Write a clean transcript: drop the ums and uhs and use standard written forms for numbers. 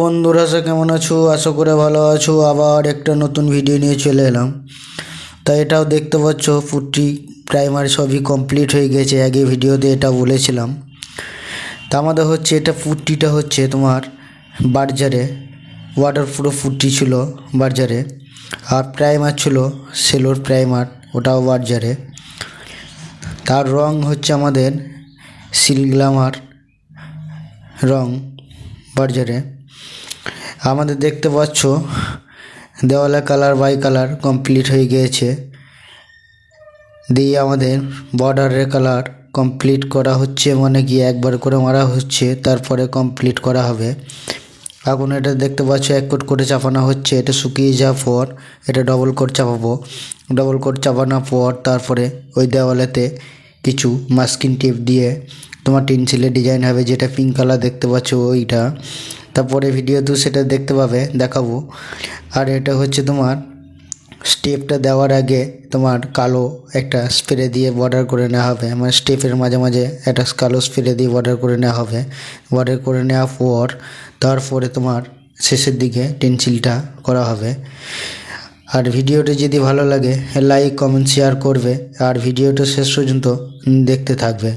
বন্ধুরা, কেমন আছো? আশা করে ভালো আছো। আবার একটা নতুন ভিডিও নিয়ে চলে এলাম। তাই এটাও দেখতে পাচ্ছ, পুট্টি প্রাইমার সবই কমপ্লিট হয়ে গেছে। আগে ভিডিওতে এটা বলেছিলাম। তা আমাদের হচ্ছে এটা পুট্টিটা হচ্ছে তোমার বার্জারে ওয়াটারপ্রুফ পুট্টি ছিল বার্জারে, আর প্রাইমার ছিল সেলোর প্রাইমার, ওটাও বার্জারে। তার রং হচ্ছে আমাদের সিল গ্ল্যামার রং বার্জারে। আমাদের দেখতে পাচ্ছ দেওয়ালে কালার বাই কালার কমপ্লিট হয়ে গিয়েছে। দিয়ে আমাদের বর্ডারের কালার কমপ্লিট করা হচ্ছে, মানে কি একবার করে মারা হচ্ছে, তারপরে কমপ্লিট করা হবে। এখন এটা দেখতে পাচ্ছ এক কোট করে চাপানো হচ্ছে। এটা শুকিয়ে যাওয়ার পর এটা ডবল কোট চাপাবো। ডবল কোট চাপানোর পর তারপরে ওই দেওয়ালেতে কিছু মাস্কিং টেপ দিয়ে তোমার টিনসিলের ডিজাইন হবে, যেটা পিঙ্ক কালার দেখতে পাচ্ছ ওইটা। তারপরে ভিডিওতেও সেটা দেখতে পাবে, দেখাবো। আর এটা হচ্ছে তোমার স্টেপটা দেওয়ার আগে তোমার কালো একটা স্প্রে দিয়ে বর্ডার করে নেওয়া হবে, মানে স্টেপের মাঝে মাঝে একটা কালো স্প্রে দিয়ে বর্ডার করে নেওয়া হবে। বর্ডার করে নেওয়ার পর তারপরে তোমার শেষের দিকে টেনসিলটা করা হবে। আর ভিডিওটা যদি ভালো লাগে লাইক কমেন্ট শেয়ার করবে, আর ভিডিওটা শেষ পর্যন্ত দেখতে থাকবে।